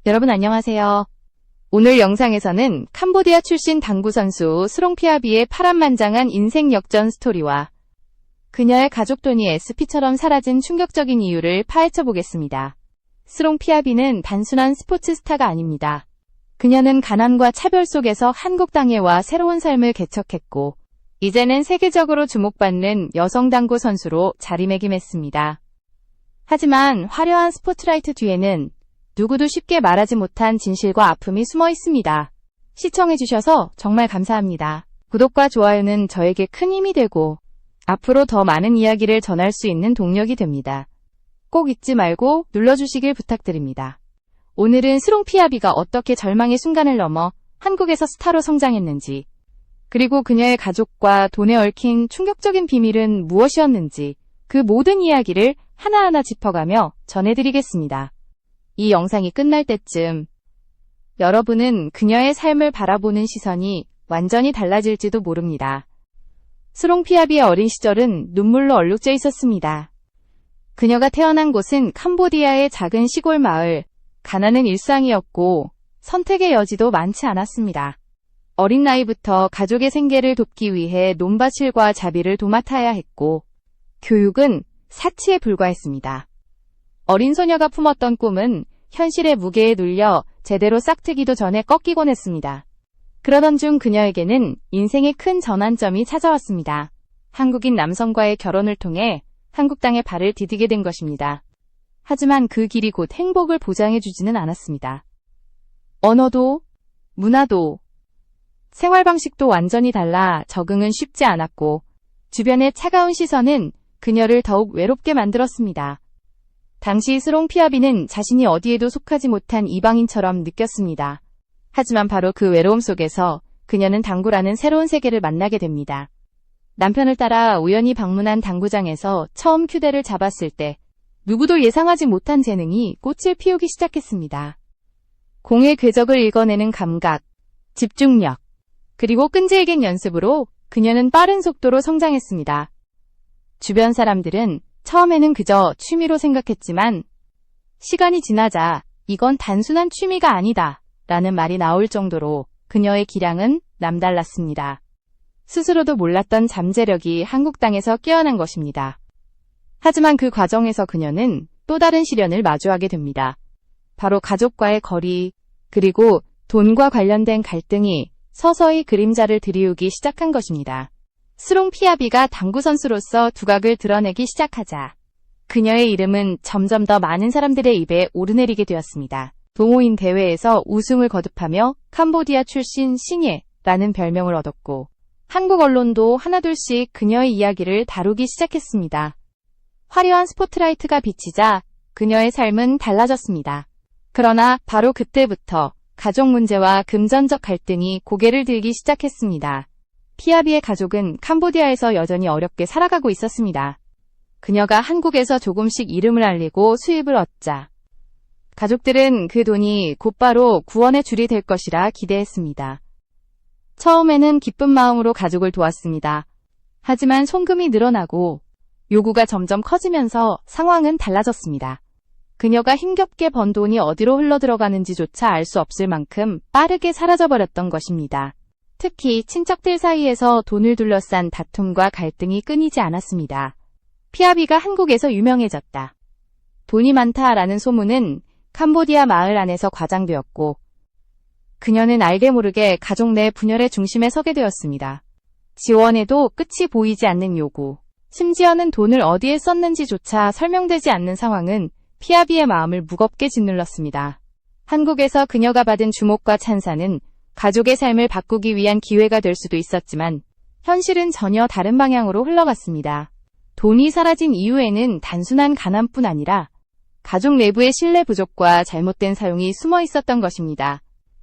여러분 안녕하세요. 오늘 영상에서는 캄보디아 출신 당구 선수 스롱피아비의 파란만장한 인생 역전 스토리와 그녀의 가족 돈이 SP처럼 사라진 충격적인 이유를 파헤쳐 보겠습니다. 스롱피아비는 단순한 스포츠 스타가 아닙니다. 그녀는 가난과 차별 속에서 한국 땅에 와 새로운 삶을 개척했고 이제는 세계적으로 주목받는 여성 당구 선수로 자리매김했습니다. 하지만 화려한 스포트라이트 뒤에는 누구도 쉽게 말하지 못한 진실과 아픔이 숨어 있습니다. 시청해주셔서 정말 감사합니다. 구독과 좋아요는 저에게 큰 힘이 되고 앞으로 더 많은 이야기를 전할 수 있는 동력이 됩니다. 꼭 잊지 말고 눌러주시길 부탁드립니다. 오늘은 스롱피아비가 어떻게 절망의 순간을 넘어 한국에서 스타로 성장했는지, 그리고 그녀의 가족과 돈에 얽힌 충격적인 비밀은 무엇이었는지 그 모든 이야기를 하나하나 짚어가며 전해드리겠습니다. 이 영상이 끝날 때쯤 여러분은 그녀의 삶을 바라보는 시선이 완전히 달라질지도 모릅니다. 스롱피아비의 어린 시절은 눈물로 얼룩져 있었습니다. 그녀가 태어난 곳은 캄보디아의 작은 시골 마을, 가난은 일상이었고 선택의 여지도 많지 않았습니다. 어린 나이부터 가족의 생계를 돕기 위해 논밭일과 자비를 도맡아야 했고 교육은 사치에 불과했습니다. 어린 소녀가 품었던 꿈은 현실의 무게에 눌려 제대로 싹트기도 전에 꺾이곤 했습니다. 그러던 중 그녀에게는 인생의 큰 전환점이 찾아왔습니다. 한국인 남성과의 결혼을 통해 한국 땅에 발을 디디게 된 것입니다. 하지만 그 길이 곧 행복을 보장해주지는 않았습니다. 언어도, 문화도, 생활 방식도 완전히 달라 적응은 쉽지 않았고 주변의 차가운 시선은 그녀를 더욱 외롭게 만들었습니다. 당시 스롱피아비는 자신이 어디에도 속하지 못한 이방인처럼 느꼈습니다. 하지만 바로 그 외로움 속에서 그녀는 당구라는 새로운 세계를 만나게 됩니다. 남편을 따라 우연히 방문한 당구장에서 처음 큐대를 잡았을 때 누구도 예상하지 못한 재능이 꽃을 피우기 시작했습니다. 공의 궤적을 읽어내는 감각, 집중력, 그리고 끈질긴 연습으로 그녀는 빠른 속도로 성장했습니다. 주변 사람들은 처음에는 그저 취미로 생각했지만 시간이 지나자 이건 단순한 취미가 아니다 라는 말이 나올 정도로 그녀의 기량은 남달랐습니다. 스스로도 몰랐던 잠재력이 한국 땅에서 깨어난 것입니다. 하지만 그 과정에서 그녀는 또 다른 시련을 마주하게 됩니다. 바로 가족과의 거리, 그리고 돈과 관련된 갈등이 서서히 그림자를 들이우기 시작한 것입니다. 스롱피아비가 당구 선수로서 두각을 드러내기 시작하자 그녀의 이름은 점점 더 많은 사람들의 입에 오르내리게 되었습니다. 동호인 대회에서 우승을 거듭하며 캄보디아 출신 신예라는 별명을 얻었고 한국 언론도 하나둘씩 그녀의 이야기를 다루기 시작했습니다. 화려한 스포트라이트가 비치자 그녀의 삶은 달라졌습니다. 그러나 바로 그때부터 가족 문제와 금전적 갈등이 고개를 들기 시작했습니다. 피아비의 가족은 캄보디아에서 여전히 어렵게 살아가고 있었습니다. 그녀가 한국에서 조금씩 이름을 알리고 수입을 얻자 가족들은 그 돈이 곧바로 구원의 줄이 될 것이라 기대했습니다. 처음에는 기쁜 마음으로 가족을 도왔습니다. 하지만 송금이 늘어나고 요구가 점점 커지면서 상황은 달라졌습니다. 그녀가 힘겹게 번 돈이 어디로 흘러들어가는지조차 알 수 없을 만큼 빠르게 사라져버렸던 것입니다. 특히 친척들 사이에서 돈을 둘러싼 다툼과 갈등이 끊이지 않았습니다. 피아비가 한국에서 유명해졌다. 돈이 많다라는 소문은 캄보디아 마을 안에서 과장되었고 그녀는 알게 모르게 가족 내 분열의 중심에 서게 되었습니다. 지원해도 끝이 보이지 않는 요구, 심지어는 돈을 어디에 썼는지조차 설명되지 않는 상황은 피아비의 마음을 무겁게 짓눌렀습니다. 한국에서 그녀가 받은 주목과 찬사는 가족의 삶을 바꾸기 위한 기회가 될 수도 있었지만 현실은 전혀 다른 방향으로 흘러갔습니다. 돈이 사라진 이유에는 단순한 가난뿐 아니라 가족 내부의 신뢰 부족과 잘못된 사용이 숨어 있었던 것입니다.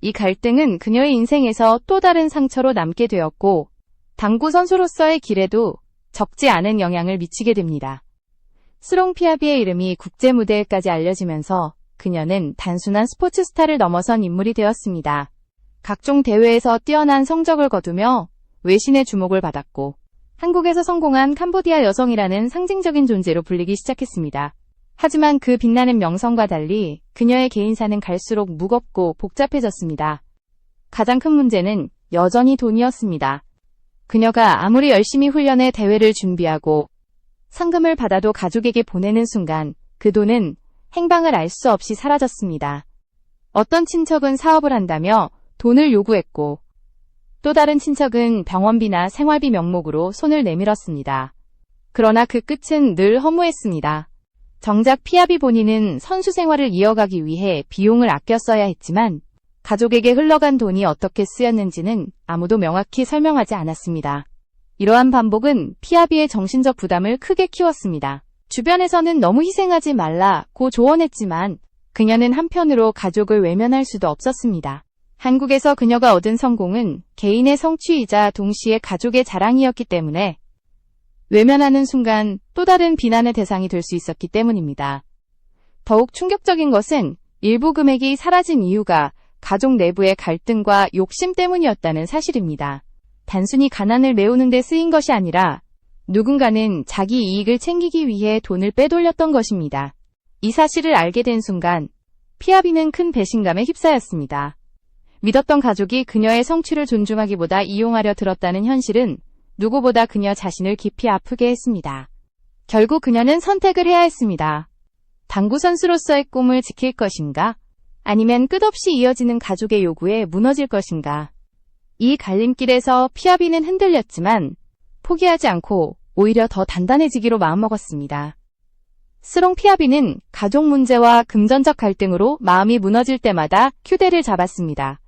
이 갈등은 그녀의 인생에서 또 다른 상처로 남게 되었고 당구 선수로서의 길에도 적지 않은 영향을 미치게 됩니다. 스롱피아비의 이름이 국제 무대에까지 알려지면서 그녀는 단순한 스포츠 스타를 넘어선 인물이 되었습니다. 각종 대회에서 뛰어난 성적을 거두며 외신의 주목을 받았고 한국에서 성공한 캄보디아 여성이라는 상징적인 존재로 불리기 시작했습니다. 하지만 그 빛나는 명성과 달리 그녀의 개인사는 갈수록 무겁고 복잡해졌습니다. 가장 큰 문제는 여전히 돈이었습니다. 그녀가 아무리 열심히 훈련해 대회를 준비하고 상금을 받아도 가족에게 보내는 순간 그 돈은 행방을 알 수 없이 사라졌습니다. 어떤 친척은 사업을 한다며 돈을 요구했고 또 다른 친척은 병원비나 생활비 명목으로 손을 내밀었습니다. 그러나 그 끝은 늘 허무했습니다. 정작 피아비 본인은 선수 생활을 이어가기 위해 비용을 아껴 써야 했지만 가족에게 흘러간 돈이 어떻게 쓰였는지는 아무도 명확히 설명하지 않았습니다. 이러한 반복은 피아비의 정신적 부담을 크게 키웠습니다. 주변에서는 너무 희생하지 말라고 조언했지만 그녀는 한편으로 가족을 외면할 수도 없었습니다. 한국에서 그녀가 얻은 성공은 개인의 성취이자 동시에 가족의 자랑이었기 때문에 외면하는 순간 또 다른 비난의 대상이 될 수 있었기 때문입니다. 더욱 충격적인 것은 일부 금액이 사라진 이유가 가족 내부의 갈등과 욕심 때문이었다는 사실입니다. 단순히 가난을 메우는 데 쓰인 것이 아니라 누군가는 자기 이익을 챙기기 위해 돈을 빼돌렸던 것입니다. 이 사실을 알게 된 순간 피아비는 큰 배신감에 휩싸였습니다. 믿었던 가족이 그녀의 성취를 존중하기보다 이용하려 들었다는 현실은 누구보다 그녀 자신을 깊이 아프게 했습니다. 결국 그녀는 선택을 해야 했습니다. 당구 선수로서의 꿈을 지킬 것인가? 아니면 끝없이 이어지는 가족의 요구에 무너질 것인가? 이 갈림길에서 피아비는 흔들렸지만 포기하지 않고 오히려 더 단단해지기로 마음먹었습니다. 스롱 피아비는 가족 문제와 금전적 갈등으로 마음이 무너질 때마다 휴대를 잡았습니다.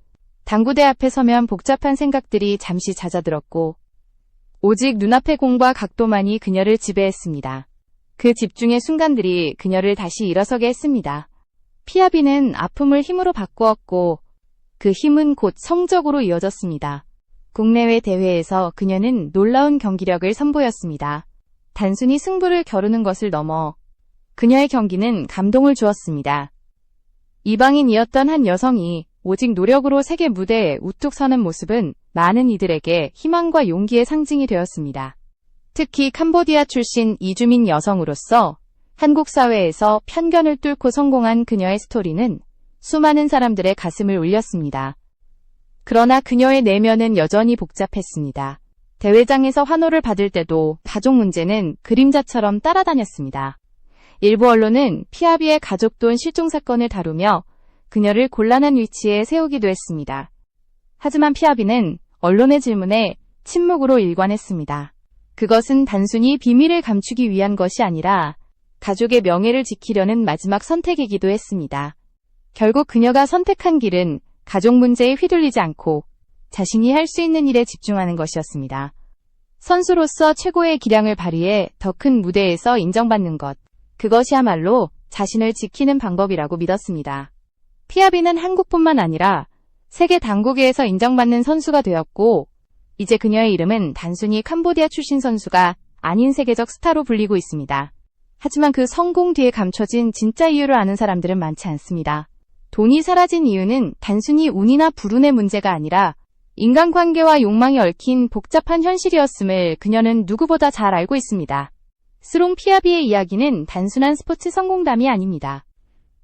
당구대 앞에 서면 복잡한 생각들이 잠시 잦아들었고 오직 눈앞의 공과 각도만이 그녀를 지배했습니다. 그 집중의 순간들이 그녀를 다시 일어서게 했습니다. 피아비는 아픔을 힘으로 바꾸었고 그 힘은 곧 성적으로 이어졌습니다. 국내외 대회에서 그녀는 놀라운 경기력을 선보였습니다. 단순히 승부를 겨루는 것을 넘어 그녀의 경기는 감동을 주었습니다. 이방인이었던 한 여성이 오직 노력으로 세계 무대에 우뚝 서는 모습은 많은 이들에게 희망과 용기의 상징이 되었습니다. 특히 캄보디아 출신 이주민 여성으로서 한국 사회에서 편견을 뚫고 성공한 그녀의 스토리는 수많은 사람들의 가슴을 울렸습니다. 그러나 그녀의 내면은 여전히 복잡했습니다. 대회장에서 환호를 받을 때도 가족 문제는 그림자처럼 따라다녔습니다. 일부 언론은 피아비의 가족 돈 실종 사건을 다루며 그녀를 곤란한 위치에 세우기도 했습니다. 하지만 피아비는 언론의 질문에 침묵으로 일관했습니다. 그것은 단순히 비밀을 감추기 위한 것이 아니라 가족의 명예를 지키려는 마지막 선택이기도 했습니다. 결국 그녀가 선택한 길은 가족 문제에 휘둘리지 않고 자신이 할 수 있는 일에 집중하는 것이었습니다. 선수로서 최고의 기량을 발휘해 더 큰 무대에서 인정받는 것. 그것이야말로 자신을 지키는 방법이라고 믿었습니다. 피아비는 한국뿐만 아니라 세계 당구계에서 인정받는 선수가 되었고 이제 그녀의 이름은 단순히 캄보디아 출신 선수가 아닌 세계적 스타로 불리고 있습니다. 하지만 그 성공 뒤에 감춰진 진짜 이유를 아는 사람들은 많지 않습니다. 돈이 사라진 이유는 단순히 운이나 불운의 문제가 아니라 인간관계와 욕망이 얽힌 복잡한 현실이었음을 그녀는 누구보다 잘 알고 있습니다. 스롱 피아비의 이야기는 단순한 스포츠 성공담이 아닙니다.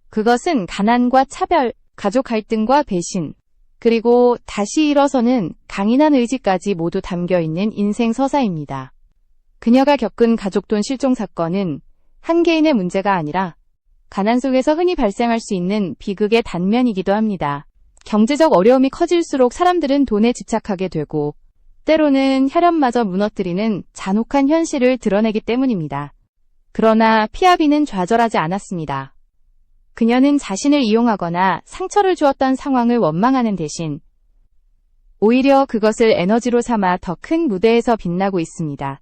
그것은 가난과 차별, 가족 갈등과 배신, 그리고 다시 일어서는 강인한 의지까지 모두 담겨있는 인생 서사입니다. 그녀가 겪은 가족돈 실종 사건은 한 개인의 문제가 아니라 가난 속에서 흔히 발생할 수 있는 비극의 단면이기도 합니다. 경제적 어려움이 커질수록 사람들은 돈에 집착하게 되고 때로는 혈연마저 무너뜨리는 잔혹한 현실을 드러내기 때문입니다. 그러나 피아비는 좌절하지 않았습니다. 그녀는 자신을 이용하거나 상처를 주었던 상황을 원망하는 대신 오히려 그것을 에너지로 삼아 더 큰 무대에서 빛나고 있습니다.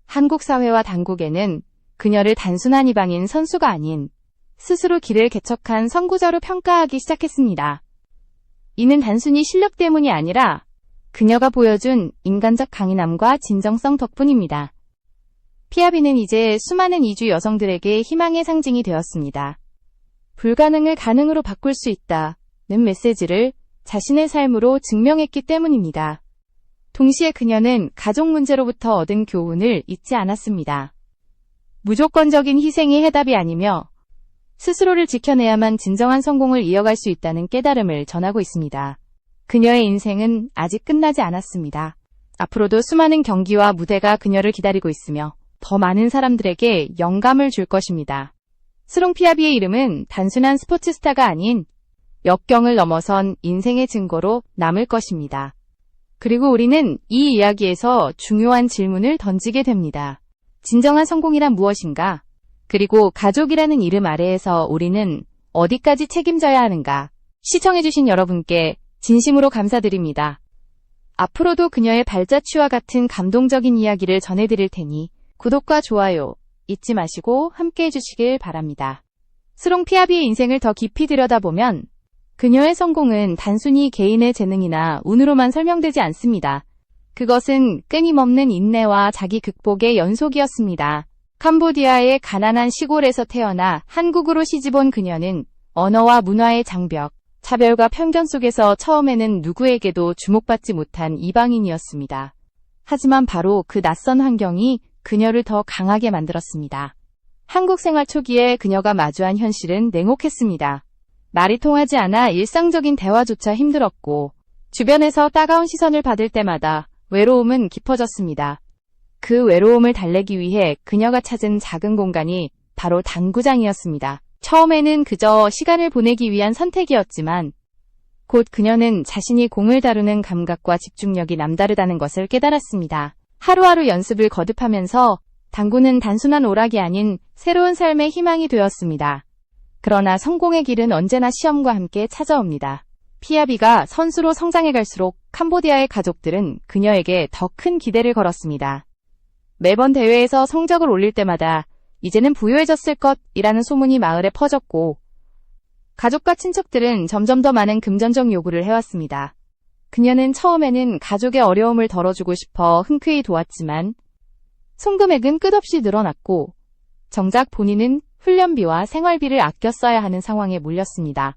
한국 사회와 당국에는 그녀를 단순한 이방인 선수가 아닌 스스로 길을 개척한 선구자로 평가하기 시작했습니다. 이는 단순히 실력 때문이 아니라 그녀가 보여준 인간적 강인함과 진정성 덕분입니다. 피아비는 이제 수많은 이주 여성들에게 희망의 상징이 되었습니다. 불가능을 가능으로 바꿀 수 있다는 메시지를 자신의 삶으로 증명했기 때문입니다. 동시에 그녀는 가족 문제로부터 얻은 교훈을 잊지 않았습니다. 무조건적인 희생이 해답이 아니며 스스로를 지켜내야만 진정한 성공을 이어갈 수 있다는 깨달음을 전하고 있습니다. 그녀의 인생은 아직 끝나지 않았습니다. 앞으로도 수많은 경기와 무대가 그녀를 기다리고 있으며 더 많은 사람들에게 영감을 줄 것입니다. 스롱피아비의 이름은 단순한 스포츠 스타가 아닌 역경을 넘어선 인생의 증거로 남을 것입니다. 그리고 우리는 이 이야기에서 중요한 질문을 던지게 됩니다. 진정한 성공이란 무엇인가? 그리고 가족이라는 이름 아래에서 우리는 어디까지 책임져야 하는가? 시청해주신 여러분께 진심으로 감사드립니다. 앞으로도 그녀의 발자취와 같은 감동적인 이야기를 전해드릴 테니 구독과 좋아요 잊지 마시고 함께 해주시길 바랍니다. 스롱피아비의 인생을 더 깊이 들여다보면 그녀의 성공은 단순히 개인의 재능이나 운으로만 설명되지 않습니다. 그것은 끊임없는 인내와 자기 극복의 연속이었습니다. 캄보디아의 가난한 시골에서 태어나 한국으로 시집온 그녀는 언어와 문화의 장벽, 차별과 편견 속에서 처음에는 누구에게도 주목받지 못한 이방인이었습니다. 하지만 바로 그 낯선 환경이 그녀를 더 강하게 만들었습니다. 한국 생활 초기에 그녀가 마주한 현실은 냉혹했습니다. 말이 통하지 않아 일상적인 대화조차 힘들었고 주변에서 따가운 시선을 받을 때마다 외로움은 깊어졌습니다. 그 외로움을 달래기 위해 그녀가 찾은 작은 공간이 바로 당구장이었습니다. 처음에는 그저 시간을 보내기 위한 선택이었지만 곧 그녀는 자신이 공을 다루는 감각과 집중력이 남다르다는 것을 깨달았습니다. 하루하루 연습을 거듭하면서 당구는 단순한 오락이 아닌 새로운 삶의 희망이 되었습니다. 그러나 성공의 길은 언제나 시험과 함께 찾아옵니다. 피아비가 선수로 성장해갈수록 캄보디아의 가족들은 그녀에게 더 큰 기대를 걸었습니다. 매번 대회에서 성적을 올릴 때마다 이제는 부유해졌을 것이라는 소문이 마을에 퍼졌고 가족과 친척들은 점점 더 많은 금전적 요구를 해왔습니다. 그녀는 처음에는 가족의 어려움을 덜어주고 싶어 흔쾌히 도왔지만 송금액은 끝없이 늘어났고 정작 본인은 훈련비와 생활비를 아껴 써야 하는 상황에 몰렸습니다.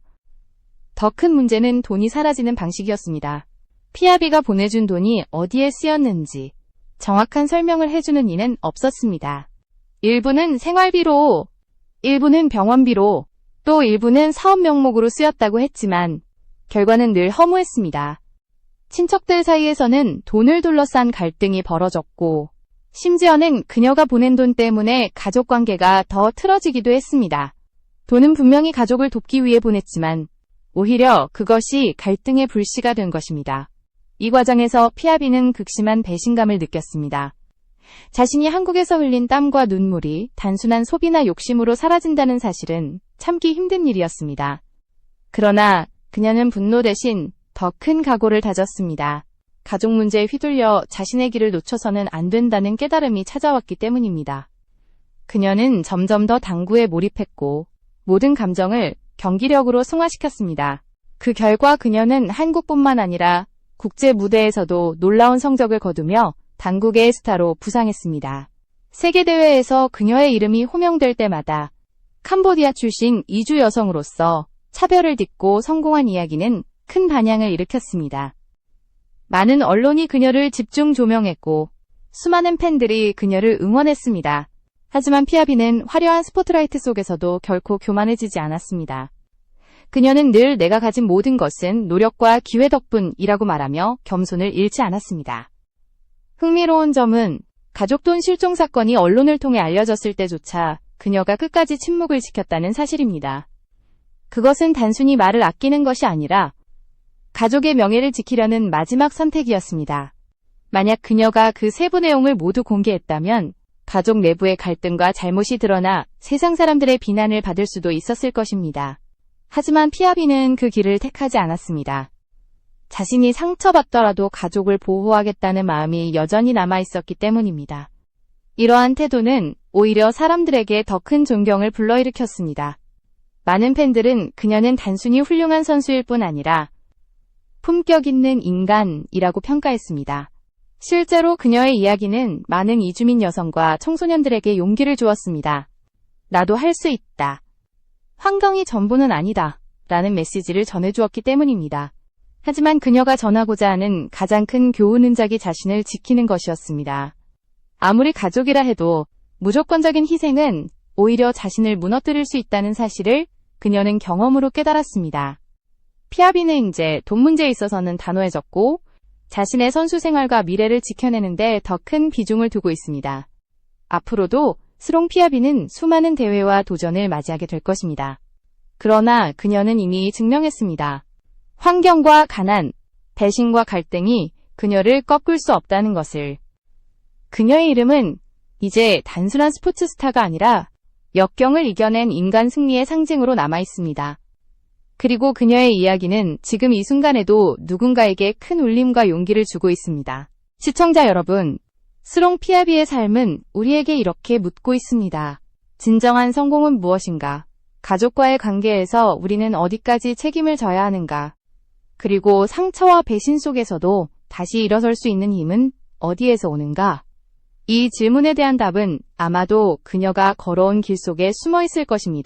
더 큰 문제는 돈이 사라지는 방식이었습니다. 피아비가 보내준 돈이 어디에 쓰였는지 정확한 설명을 해주는 이는 없었습니다. 일부는 생활비로, 일부는 병원비로, 또 일부는 사업 명목으로 쓰였다고 했지만 결과는 늘 허무했습니다. 친척들 사이에서는 돈을 둘러싼 갈등이 벌어졌고 심지어는 그녀가 보낸 돈 때문에 가족 관계가 더 틀어지기도 했습니다. 돈은 분명히 가족을 돕기 위해 보냈지만 오히려 그것이 갈등의 불씨가 된 것입니다. 이 과정에서 피아비는 극심한 배신감을 느꼈습니다. 자신이 한국에서 흘린 땀과 눈물이 단순한 소비나 욕심으로 사라진다는 사실은 참기 힘든 일이었습니다. 그러나 그녀는 분노 대신 더 큰 각오를 다졌습니다. 가족 문제에 휘둘려 자신의 길을 놓쳐서는 안 된다는 깨달음이 찾아왔기 때문입니다. 그녀는 점점 더 당구에 몰입했고 모든 감정을 경기력으로 승화시켰습니다. 그 결과 그녀는 한국뿐만 아니라 국제 무대에서도 놀라운 성적을 거두며 당구계의 스타로 부상했습니다. 세계대회에서 그녀의 이름이 호명될 때마다 캄보디아 출신 이주 여성으로서 차별을 딛고 성공한 이야기는 큰 반향을 일으켰습니다. 많은 언론이 그녀를 집중 조명했고 수많은 팬들이 그녀를 응원했습니다. 하지만 피아비는 화려한 스포트라이트 속에서도 결코 교만해지지 않았습니다. 그녀는 늘 내가 가진 모든 것은 노력과 기회 덕분이라고 말하며 겸손을 잃지 않았습니다. 흥미로운 점은 가족 돈 실종 사건이 언론을 통해 알려졌을 때조차 그녀가 끝까지 침묵을 지켰다는 사실입니다. 그것은 단순히 말을 아끼는 것이 아니라 가족의 명예를 지키려는 마지막 선택이었습니다. 만약 그녀가 그 세부 내용을 모두 공개했다면 가족 내부의 갈등과 잘못이 드러나 세상 사람들의 비난을 받을 수도 있었을 것입니다. 하지만 피아비는 그 길을 택하지 않았습니다. 자신이 상처받더라도 가족을 보호하겠다는 마음이 여전히 남아있었기 때문입니다. 이러한 태도는 오히려 사람들에게 더 큰 존경을 불러일으켰습니다. 많은 팬들은 그녀는 단순히 훌륭한 선수일 뿐 아니라 품격 있는 인간이라고 평가했습니다. 실제로 그녀의 이야기는 많은 이주민 여성과 청소년들에게 용기를 주었습니다. 나도 할 수 있다. 환경이 전부는 아니다. 라는 메시지를 전해주었기 때문입니다. 하지만 그녀가 전하고자 하는 가장 큰 교훈은 자기 자신을 지키는 것이었습니다. 아무리 가족이라 해도 무조건적인 희생은 오히려 자신을 무너뜨릴 수 있다는 사실을 그녀는 경험으로 깨달았습니다. 피아비는 이제 돈 문제에 있어서는 단호해졌고 자신의 선수 생활과 미래를 지켜내는데 더 큰 비중을 두고 있습니다. 앞으로도 스롱 피아비는 수많은 대회와 도전을 맞이하게 될 것입니다. 그러나 그녀는 이미 증명했습니다. 환경과 가난, 배신과 갈등이 그녀를 꺾을 수 없다는 것을. 그녀의 이름은 이제 단순한 스포츠 스타가 아니라 역경을 이겨낸 인간 승리의 상징으로 남아 있습니다. 그리고 그녀의 이야기는 지금 이 순간에도 누군가에게 큰 울림과 용기를 주고 있습니다. 시청자 여러분, 스롱 피아비의 삶은 우리에게 이렇게 묻고 있습니다. 진정한 성공은 무엇인가? 가족과의 관계에서 우리는 어디까지 책임을 져야 하는가? 그리고 상처와 배신 속에서도 다시 일어설 수 있는 힘은 어디에서 오는가? 이 질문에 대한 답은 아마도 그녀가 걸어온 길 속에 숨어 있을 것입니다.